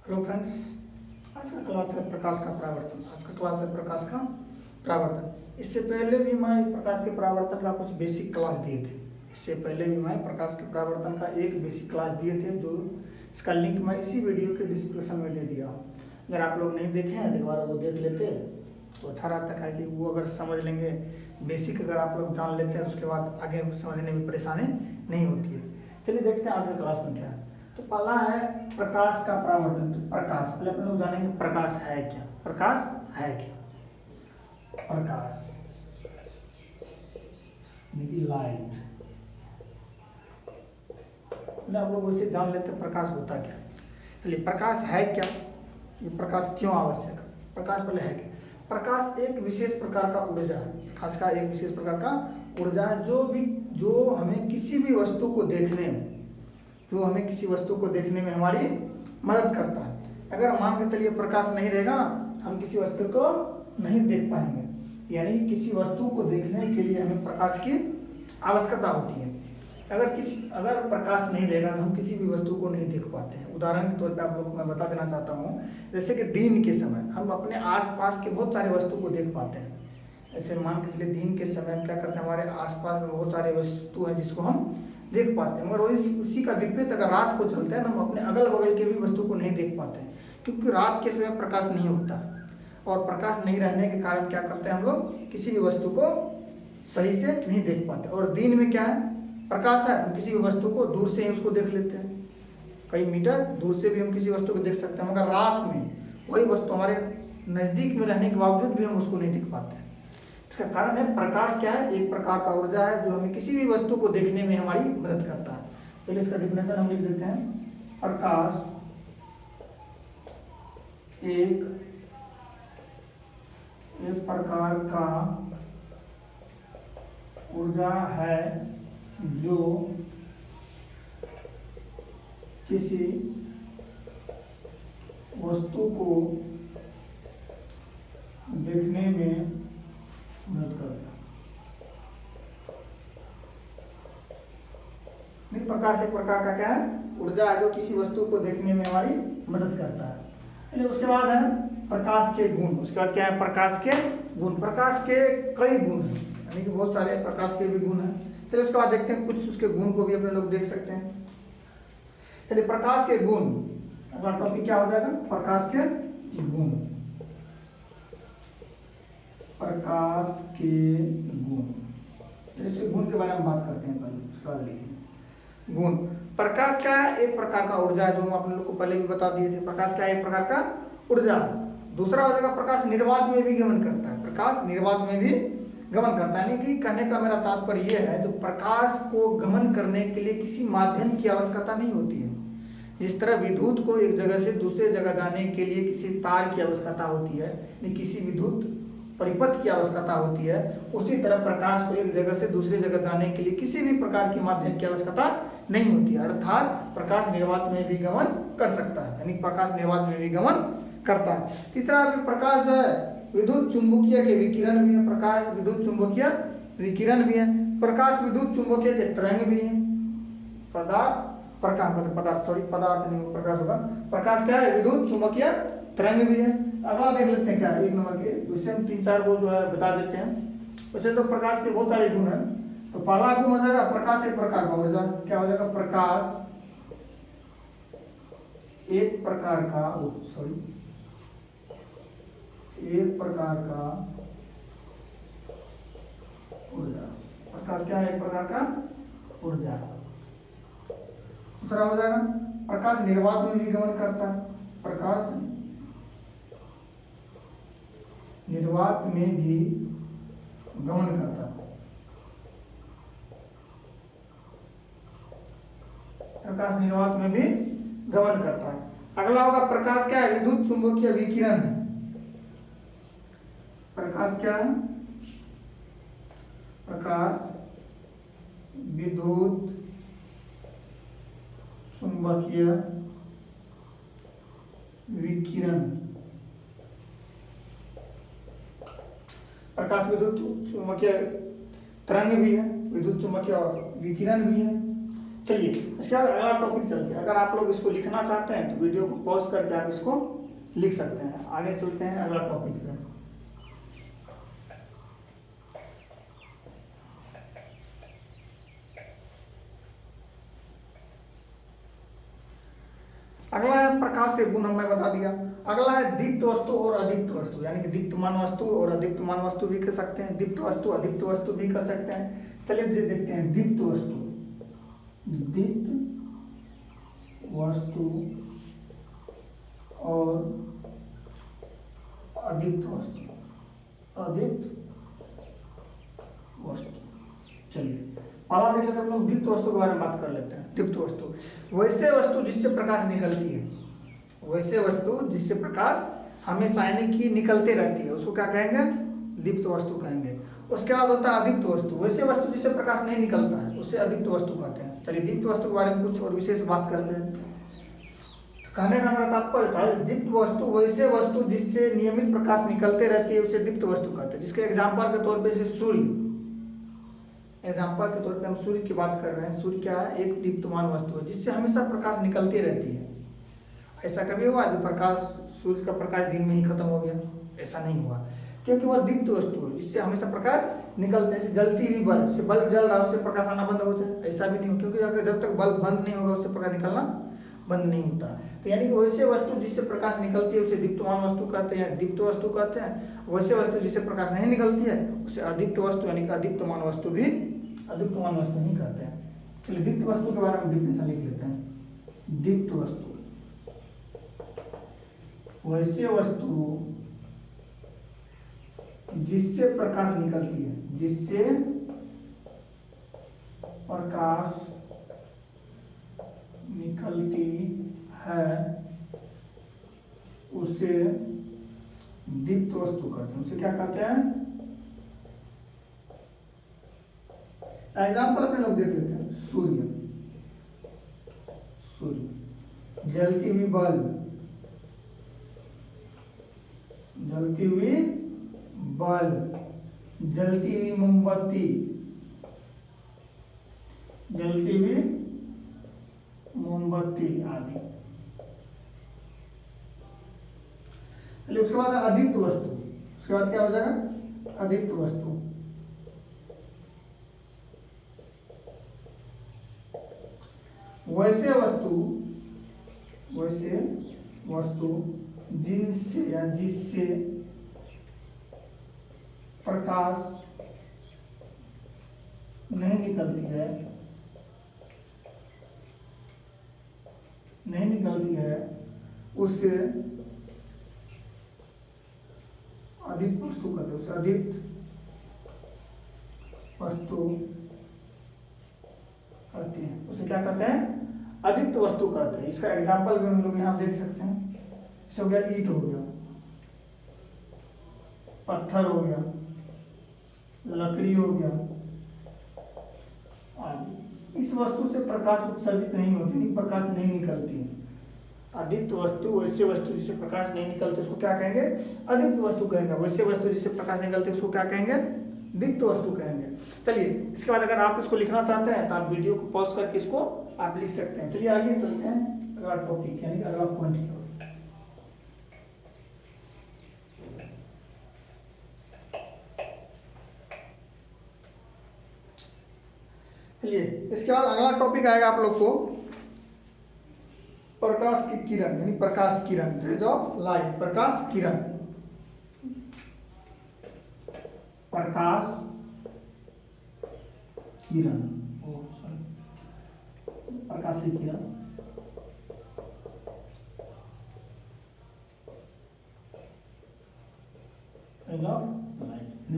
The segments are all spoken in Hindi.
हेलो फ्रेंड्स, आज का क्लास है प्रकाश का परावर्तन। आज का क्लास है प्रकाश का परावर्तन। इससे पहले भी मैं प्रकाश के परावर्तन का कुछ बेसिक क्लास दिए थे। इससे पहले भी मैं प्रकाश के परावर्तन का एक बेसिक क्लास दिए थे, जो इसका लिंक मैं इसी वीडियो के डिस्क्रिप्शन में दे दिया हूँ। अगर आप लोग नहीं देखे हैं तो एक बार वो देख लेते तो अच्छा रहता है, कि वो अगर समझ लेंगे, बेसिक अगर आप लोग जान लेते हैं, उसके बाद आगे समझने में परेशानी नहीं होती है। चलिए देखते हैं आज के क्लास में क्या है। तो पहला है प्रकाश का परावर्तन। तो प्रकाश पहले अपन लोग जानेंगे प्रकाश है क्या। प्रकाश है क्या? प्रकाश लाइट। आप लोग वैसे जान लेते हैं प्रकाश होता क्या। चलिए प्रकाश है क्या, ये प्रकाश क्यों आवश्यक है। प्रकाश पहले है क्या। प्रकाश एक विशेष प्रकार का ऊर्जा है। प्रकाश का एक विशेष प्रकार का ऊर्जा है जो हमें किसी भी वस्तु को देखने में हमारी मदद करता है। अगर मान के चलिए प्रकाश नहीं रहेगा, हम किसी वस्तु को नहीं देख पाएंगे। यानी किसी वस्तु को देखने के लिए हमें प्रकाश की आवश्यकता होती है। अगर प्रकाश नहीं रहेगा तो हम किसी भी वस्तु को नहीं देख पाते हैं। उदाहरण के तौर पे आप लोग को मैं बता देना चाहता हूँ, जैसे कि दिन के समय हम अपने आसपास के बहुत सारे वस्तु को देख पाते हैं। ऐसे मान के चलिए दिन के समय हम क्या करते हैं, हमारे आसपास में बहुत सारे वस्तु हैं जिसको हम देख पाते हैं। मगर उसी का विपरीत अगर रात को चलते हैं, हम अपने अगल बगल के भी वस्तु को नहीं देख पाते हैं, क्योंकि रात के समय प्रकाश नहीं होता। और प्रकाश नहीं रहने के कारण क्या करते हैं, हम लोग किसी भी वस्तु को सही से नहीं देख पाते। और दिन में क्या है, प्रकाश है, हम किसी भी वस्तु को दूर से ही उसको देख लेते हैं, कई मीटर दूर से भी हम किसी वस्तु को देख सकते हैं। मगर रात में वही वस्तु हमारे नज़दीक में रहने के बावजूद भी हम उसको नहीं देख पाते हैं। इसका कारण है प्रकाश क्या है, एक प्रकार का ऊर्जा है जो हमें किसी भी वस्तु को देखने में हमारी मदद करता है। चलिए इसका डिफिनेशन हम लिख देते हैं। प्रकाश एक प्रकार का ऊर्जा है जो किसी वस्तु को देखने में मदद करता है। प्रकाश एक प्रकार का क्या है, ऊर्जा है जो किसी वस्तु को देखने में हमारी मदद करता है। उसके बाद है प्रकाश के गुण। उसके बाद क्या है, प्रकाश के गुण। प्रकाश के कई गुण हैं, यानी कि बहुत सारे प्रकाश के भी गुण हैं। चलिए उसके बाद देखते हैं, कुछ उसके गुण को भी अपने लोग देख सकते हैं। चलिए प्रकाश के गुण, अगला टॉपिक क्या हो जाएगा, प्रकाश के गुण। प्रकाश के गुण, इसके गुण के बारे में बात करते हैं। पहले उसके बाद लिखिए गुण। प्रकाश का एक प्रकार का ऊर्जा है, जो हम अपने लोग को पहले भी बता दिए थे। प्रकाश का एक प्रकार का ऊर्जा है। दूसरा हो जाएगा प्रकाश निर्वात में भी गमन करता है। प्रकाश निर्वात में भी गमन करता है, यानी कि कहने का मेरा तात्पर्य यह है, तो प्रकाश को गमन करने के लिए किसी माध्यम की आवश्यकता नहीं होती है। जिस तरह विद्युत को एक जगह से दूसरे जगह जाने के लिए किसी तार की आवश्यकता होती है, किसी विद्युत परिपथ की आवश्यकता होती है, उसी तरह प्रकाश को एक जगह से दूसरी जगह जाने के लिए किसी भी प्रकार की माध्यम की आवश्यकता नहीं होती है। अर्थात प्रकाश निर्वात में भी गमन कर सकता है, यानी प्रकाश निर्वात में भी गमन करता है। तीसरा प्रकाश जो है विद्युत चुंबकीय के विकिरण भी है। प्रकाश विद्युत चुंबकीय विकिरण भी है। प्रकाश विद्युत चुंबकीय के तरंग भी है। पदार्थ नहीं, प्रकाश होगा। प्रकाश क्या है, विद्युत चुंबकीय तरंग भी है। अगला देख लेते हैं क्या है, एक नंबर के विषय में 3-4 को जो है बता देते हैं। वैसे तो प्रकाश के बहुत सारे गुण हैं। तो पहला गुण हो जाएगा प्रकाश एक प्रकार का ऊर्जा। क्या हो जाएगा, प्रकाश एक प्रकार का ऊर्जा। प्रकाश क्या है, एक प्रकार का ऊर्जा। दूसरा हो जाएगा प्रकाश निर्वात में भी गमन करता है। प्रकाश निर्वात में भी गमन करता है। प्रकाश निर्वात में भी गमन करता है। अगला होगा प्रकाश क्या है, विद्युत चुंबकीय विकिरण है। प्रकाश क्या है, प्रकाश विद्युत चुंबकीय विकिरण। प्रकाश विद्युत चुंबकीय तरंग भी है, विद्युत चुंबकीय विकिरण भी है। चलिए इसके बाद अगला टॉपिक चलते हैं। अगर आप लोग इसको लिखना चाहते हैं तो वीडियो को पॉज करके आप इसको लिख सकते हैं। आगे चलते हैं अगला टॉपिक पे। अगला है प्रकाश के गुण, हमने बता दिया। अगला है दीप्त वस्तु और अदीप्त वस्तु, यानी कि दीप्तमान वस्तु और अदीप्तमान वस्तु भी कह सकते हैं, दीप्त वस्तु अदीप्त वस्तु भी कह सकते हैं। चलिए देखते हैं दीप्त वस्तु। दीप्त वस्तु और अदीप्त वस्तु, अदीप्त वस्तु। चलिए पहला देख लेते हैं हम लोग, दीप्त वस्तु के बारे में बात कर लेते हैं। दीप्त वस्तु वैसे वस्तु जिससे प्रकाश निकलती है, वैसे वस्तु जिससे प्रकाश हमेशा यानी कि निकलते रहती है, उसको क्या कहेंगे? दीप्त वस्तु कहेंगे। उसके बाद होता है अदीप्त वस्तु, वैसे वस्तु जिससे प्रकाश नहीं निकलता है, उससे अदीप्त वस्तु कहते हैं। चलिए दीप्त वस्तु के बारे में कुछ और विशेष बात करते हैं। कहने का हमारा तात्पर्य था दीप्त वस्तु वैसे वस्तु जिससे नियमित प्रकाश निकलते रहती है, उसे दीप्त वस्तु कहते हैं। जिसके एग्जाम्पल के तौर पे जैसे सूर्य, एग्जाम्पल के तौर पे हम सूर्य की बात कर रहे हैं। सूर्य क्या है? एक दीप्तमान वस्तु है जिससे हमेशा प्रकाश निकलती रहती है। ऐसा कभी हुआ जो प्रकाश, सूर्य का प्रकाश दिन में ही खत्म हो गया? ऐसा नहीं हुआ, क्योंकि वह दीप्त वस्तु है जिससे हमेशा प्रकाश निकलते हैं। जलती हुई बल्ब, से बल्ब जल रहा है उससे प्रकाश आना बंद हो जाए? ऐसा भी नहीं हो, क्योंकि अगर जब तक बल्ब बंद नहीं होगा उससे प्रकाश निकलना बंद नहीं होता। तो यानी कि वैसे वस्तु जिससे प्रकाश निकलती है उसे दीप्तमान वस्तु कहते हैं, दीप्त वस्तु कहते हैं। वैसे वस्तु जिससे प्रकाश नहीं निकलती है उसे अदीप्त वस्तु यानी कि अदीप्तमान वस्तु भी अदीप्तमान वस्तु नहीं कहते हैं। चलिए दीप्त वस्तु के बारे में डिफिनेशन लिख लेते हैं। दीप्त वस्तु वैसे वस्तु जिससे प्रकाश निकलती है, जिससे प्रकाश निकलती है उसे दीप्त वस्तु कहते हैं। उसे क्या कहते हैं? एग्जाम्पल अपने लोग देख लेते हैं। सूर्य, सूर्य, जलती हुई बल्ब, जलती हुई बल्ब, जलती हुई मोमबत्ती, जलती हुई मोमबत्ती आदि। चलिए उसके बाद अदीप्त वस्तु, उसके बाद क्या हो जाएगा? अदीप्त वस्तु वैसे वस्तु, वैसे वस्तु जिनसे या जिससे प्रकाश नहीं निकलती है, नहीं निकलती है, उससे अदीप्त वस्तु कहते हैं। उसे अदीप्त वस्तु कहते हैं। उसे क्या कहते हैं? अदीप्त वस्तु कहते हैं। इसका एग्जाम्पल भी हम लोग यहाँ देख सकते हैं। इसे हो गया ईंट, हो गया पत्थर, हो गया लकड़ी, हो गया आदि। इस वस्तु से प्रकाश उत्सर्जित नहीं होती, नहीं प्रकाश नहीं निकलती है। अदीप्त वस्तु वैसे वस्तु जिससे प्रकाश नहीं निकलते उसको क्या कहेंगे? अदीप्त वस्तु कहेंगे। वैसे वस्तु जिससे प्रकाश निकलते उसको क्या कहेंगे? दीप्त वस्तु कहेंगे। चलिए इसके बाद अगर आप इसको लिखना चाहते हैं तो आप वीडियो को पॉज करके इसको आप लिख सकते हैं। चलिए आगे चलते हैं अगला टॉपिक यानी अगला पॉइंट की ओर। चलिए इसके बाद अगला टॉपिक आएगा आप लोग को प्रकाश की किरण, यानी प्रकाश किरण, रेज ऑफ लाइट, प्रकाश किरण, प्रकाश किरण, प्रकाश की किरण।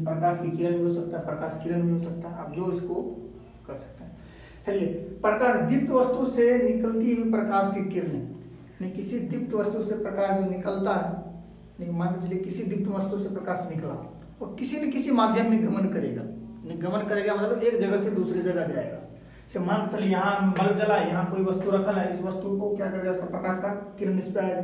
प्रकाश की किरण भी हो सकता है, प्रकाश किरण भी हो सकता है, आप जो इसको कर सकते हैं। चलिए प्रकाश, दीप्त वस्तु से निकलती हुई प्रकाश की किरणें, किसी दीप्त वस्तु से प्रकाश जो निकलता है, मान के चलिए किसी दीप्त वस्तु से प्रकाश निकला और किसी न किसी माध्यम में गमन करेगा। गमन करेगा मतलब एक जगह से दूसरी जगह जाएगा। जैसे मान चलिए यहाँ बल्ब जला है, यहाँ कोई वस्तु रखल है, इस वस्तु को क्या करेगा? इसका प्रकाश का किरण इस पे आएगा।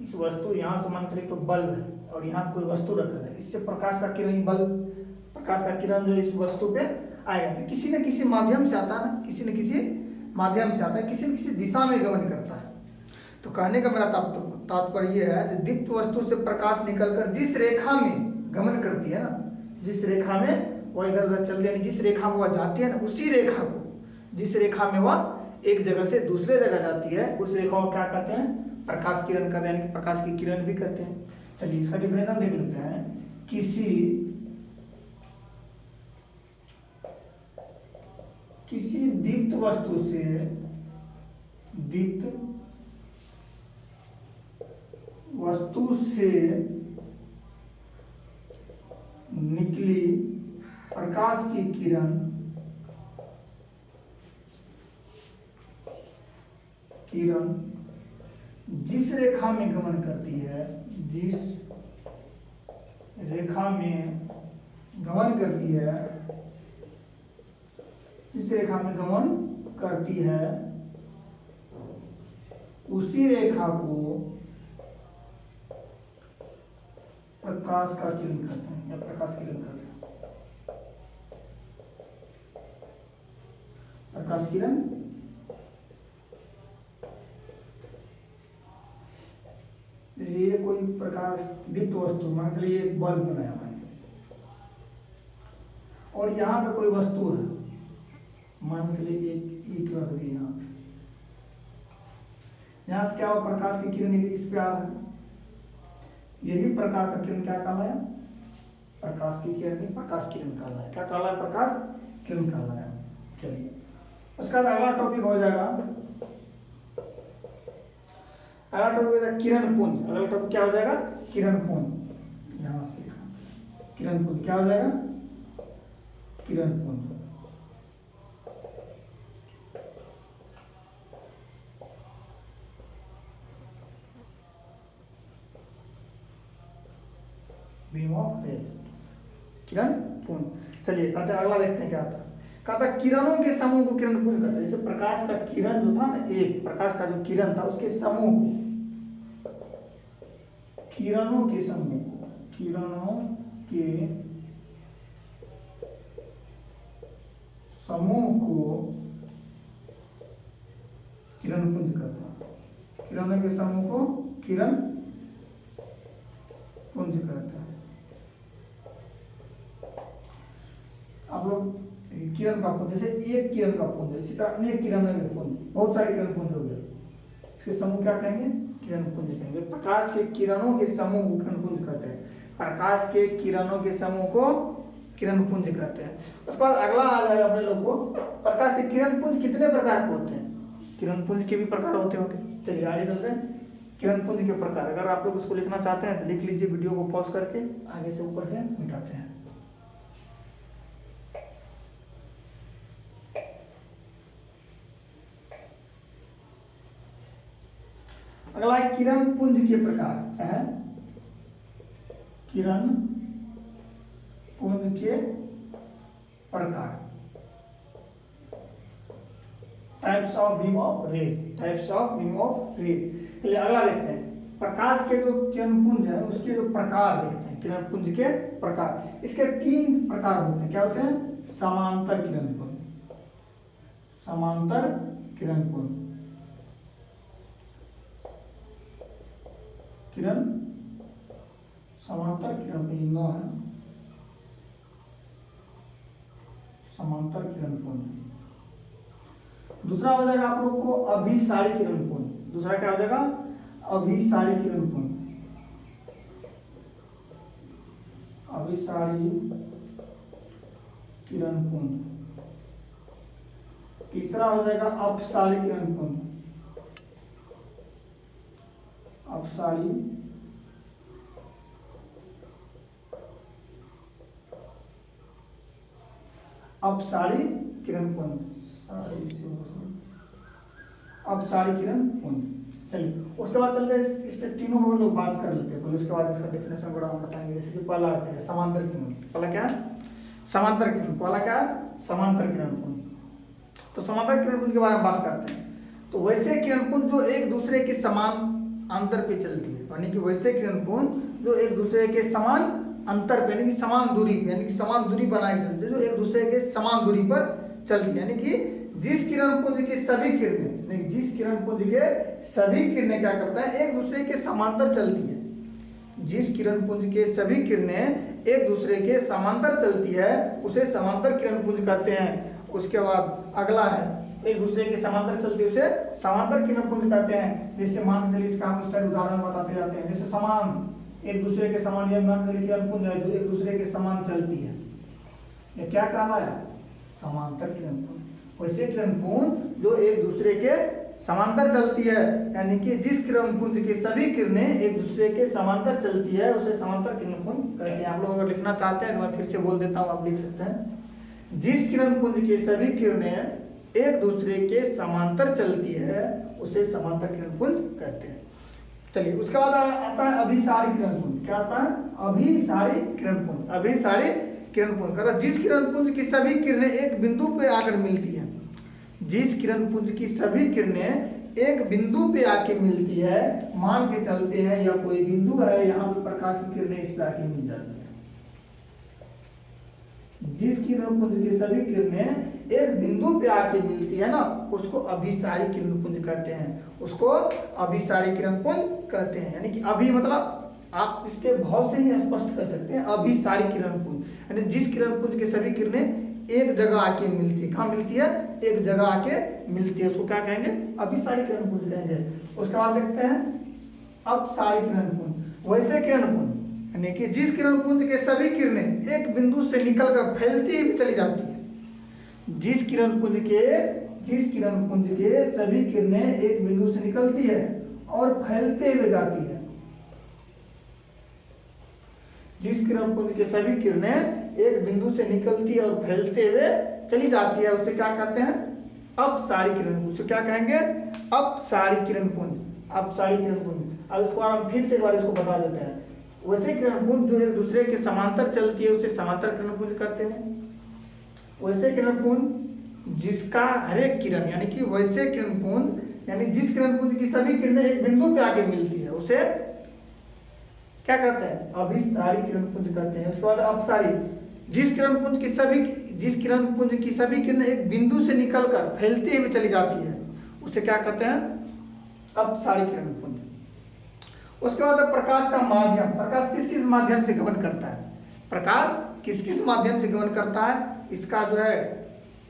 इस वस्तु यहाँ से मान चलिए तो बल्ब है और यहाँ कोई वस्तु रखल है, इससे प्रकाश का किरण, बल्ब प्रकाश का किरण जो इस वस्तु पे आएगा, तो किसी न किसी माध्यम से आता है ना, किसी न किसी माध्यम से आता है, किसी न किसी दिशा में गमन करता है। तो कहने का मेरा तात्पर्य यह है कि दीप्त वस्तु से प्रकाश निकलकर जिस रेखा में गमन करती है ना, जिस रेखा में वह इधर उधर चल यानी जिस रेखा में वह जाती है ना, उसी रेखा को, जिस रेखा में वह एक जगह से दूसरे जगह जाती है, उस रेखा को क्या कहते हैं? प्रकाश किरण कहते हैं, यानी कि प्रकाश की किरण भी कहते हैं। चलिए इसका डिफिनेशन देख लेते हैं। किसी दीप्त वस्तु से, दीप्त वस्तु से निकली प्रकाश की किरण जिस रेखा में गमन करती है, जिस रेखा में गमन करती है, जिस रेखा में गमन करती है, उसी रेखा को प्रकाश का किरण कहते हैं, या प्रकाश किरण कहते हैं। प्रकाश किरण ये कोई प्रकाश दीप्त वस्तु, मान के लिए एक बल्ब बनाया है और यहाँ पे कोई वस्तु है, मान के लिए एक ईंट रख दी यहाँ पे, यहाँ से क्या हुआ? प्रकाश की किरण इस पे आ रहा है, यही प्रकाश का किरण क्या कहलाया? प्रकाश की किरण नहीं, प्रकाश किरण कहलाया। क्या कहलाया? प्रकाश किरण कहलाया। चलिए उसका अगला टॉपिक हो जाएगा, अगला टॉपिक हो जाएगा किरण पुंज। अगला टॉपिक क्या हो जाएगा? किरण पुंज। यहाँ से किरण पुंज क्या हो जाएगा? किरण पुंज। बीम ऑफ रेज, किरण पुंज। चलिए कहते हैं अगला देखते हैं क्या आता है। कहता है किरणों के समूह को किरण पुंज कहते हैं। जैसे प्रकाश का किरण जो था ना, एक प्रकाश का जो किरण था उसके समूह को, किरणों के समूह को, किरणों के समूह को किरण पुंज कहते हैं। किरणों के समूह को किरण पुंज कहते हैं। आप लोग किरण का पुंज, जैसे एक किरण का पुंज, इसी तरह अनेक किरणों के पुंज, बहुत सारे किरण पुंज हो गए, इसके समूह क्या कहेंगे? किरण पुंज कहेंगे। प्रकाश के किरणों के समूह को किरण पुंज कहते हैं। प्रकाश के किरणों के समूह को किरण पुंज कहते हैं। उसके बाद अगला आ जाएगा अपने लोग को, प्रकाश के किरण पुंज कितने प्रकार के होते हैं? किरण पुंज के भी प्रकार होते होंगे। चलिए आगे चलते हैं। किरण पुंज के प्रकार, अगर आप लोग उसको लिखना चाहते हैं तो लिख लीजिए, वीडियो को पॉज करके आगे से ऊपर से मिटाते हैं। अगला है किरण पुंज के प्रकार। क्या है? किरण पुंज के प्रकार, types of beam of rays, types of beam of rays. चलिए अगला देखते हैं। प्रकाश के जो किरण पुंज है उसके जो प्रकार देखते हैं। किरण पुंज के प्रकार, इसके 3 प्रकार होते हैं। क्या होते हैं? समांतर किरण पुंज, समांतर किरण पुंज, किरण समांतर किरण पुंज 9 है, समांतर किरण पुंज। दूसरा हो जाएगा आप लोग को अभिसारी किरण पुंज। दूसरा क्या हो जाएगा? अभिसारी किरण पुंज, अभिसारी किरण पुंज। तीसरा हो जाएगा अपसारी किरण पुंज, अपसारी अपसारी किरण पुंज, अपसारी किरण पुंज। चलिए उसके बाद चलते हैं इस पे तीनों में लोग बात कर लेते हैं पहले, उसके बाद इसका डेफिनेशन बड़ा हम बताएंगे। जैसे कि पहला है समांतर किरण। पहला क्या है? समांतर किरण। पहला क्या है? समांतर किरण पुंज। तो समांतर किरण पुंज के बारे में बात करते हैं। तो वैसे किरण पुंज जो एक दूसरे के समान अंतर पे चलती है, यानी कि वैसे किरण पुंज जो एक दूसरे के समान अंतर पे, यानी कि समान दूरी पे, यानी कि समान दूरी बनाए चलती है, जो एक दूसरे के समान दूरी पर चलती है। यानी कि जिस किरण पुंज की सभी किरणें, नहीं, जिस किरण पुंज के सभी किरणें क्या करता है, एक दूसरे के समांतर चलती है। जिस किरण पुंज के सभी किरणें एक दूसरे के समांतर चलती है उसे समांतर किरण पुंज कहते हैं। उसके बाद अगला है, एक दूसरे के समांतर चलती है उसे समांतर किरण पुंज कहते हैं। जैसे मान चलिए इसका हम सारे उदाहरण बताते जाते हैं। जैसे समान, एक दूसरे के समान, यह मान चलिए किरण पुंज है जो एक दूसरे के समान चलती है, यह क्या कहलाया, समांतर किरण पुंज। वैसे किरण पुंज जो एक दूसरे के समांतर चलती है, यानी कि जिस किरण पुंज की सभी किरणें एक दूसरे के समांतर चलती है उसे समांतर किरण पुंज कहते हैं। आप लोग अगर लिखना चाहते हैं तो मैं फिर से बोल देता हूँ, आप लिख सकते हैं। जिस किरण पुंज की सभी किरणें एक दूसरे के समांतर चलती है उसे समांतर किरण पुंज कहते हैं। चलिए उसके बाद आता है अभिसारी किरण पुंज। क्या आता है, अभिसारी किरण पुंज। अभिसारी किरण पुंज कहता है जिस किरण पुंज की सभी किरणें एक बिंदु पे आकर मिलती है। जिस किरण पुंज की सभी किरणें एक बिंदु पे आके मिलती है, मान के चलते हैं या कोई बिंदु है, यहाँ पे प्रकाश की किरणें इस पे आके मिल जाती है। जिस किरण पुंज की सभी किरणें एक बिंदु पे आके मिलती है ना, उसको अभिसारी किरण पुंज कहते हैं। उसको अभिसारी किरण पुंज कहते हैं। यानी कि अभी मतलब आप इसके भाव से ही स्पष्ट कर सकते हैं, अभिसारी किरण पुंज यानी जिस किरण पुंज की सभी किरणें एक जगह आके मिलती है। कहाँ मिलती है, एक जगह आके मिलती है, उसको क्या कहेंगे, अभिसारी किरण पुंज कहेंगे। उसके बाद देखते हैं अपसारी किरण पुंज। वैसे किरण पुंज यानी कि जिस किरण पुंज के सभी किरणें एक बिंदु से निकलकर फैलती हुई चली जाती है। जिस किरण पुंज के सभी किरणें एक बिंदु से निकलती है और फैलते हुए जाती है। जिस किरण पुंज के सभी किरणें एक बिंदु से निकलती है और फैलते हुए चली जाती है उसे क्या कहते हैं, अपसारी किरण पुंज। क्या कहेंगे, अपसारी किरण पुंज। अपसारी किरण पुंज। अब इसको हम फिर से एक बार इसको बता देते हैं। वैसे किरण पुंज जो एक दूसरे के समांतर चलती है उसे समांतर किरण पुंज कहते हैं। वैसे किरण पुंज जिसका हर एक किरण यानी कि वैसे किरण पुंज यानी जिस किरण पुंज की सभी किरणें एक बिंदु पे आके मिलती है उसे क्या कहते हैं, अभिसारी किरण पुंज कहते हैं। उसके बाद अपसारी, जिस किरण पुंज की सभी किरणें एक बिंदु से निकलकर फैलते हुए चली जाती है उसे क्या कहते हैं, अपसारी किरण पुंज। उसके बाद प्रकाश का माध्यम। प्रकाश किस किस माध्यम से गमन करता है, प्रकाश किस किस माध्यम से गमन करता है, इसका जो है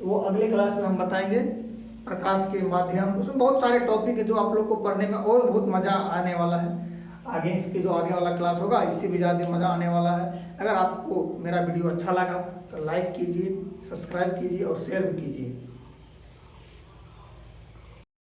वो अगले क्लास में हम बताएंगे। प्रकाश के माध्यम, उसमें बहुत सारे टॉपिक है जो आप लोग को पढ़ने में और बहुत मजा आने वाला है। आगे इसके जो आगे वाला क्लास होगा इससे भी ज़्यादा मज़ा आने वाला है। अगर आपको मेरा वीडियो अच्छा लगा तो लाइक कीजिए, सब्सक्राइब कीजिए और शेयर भी कीजिए।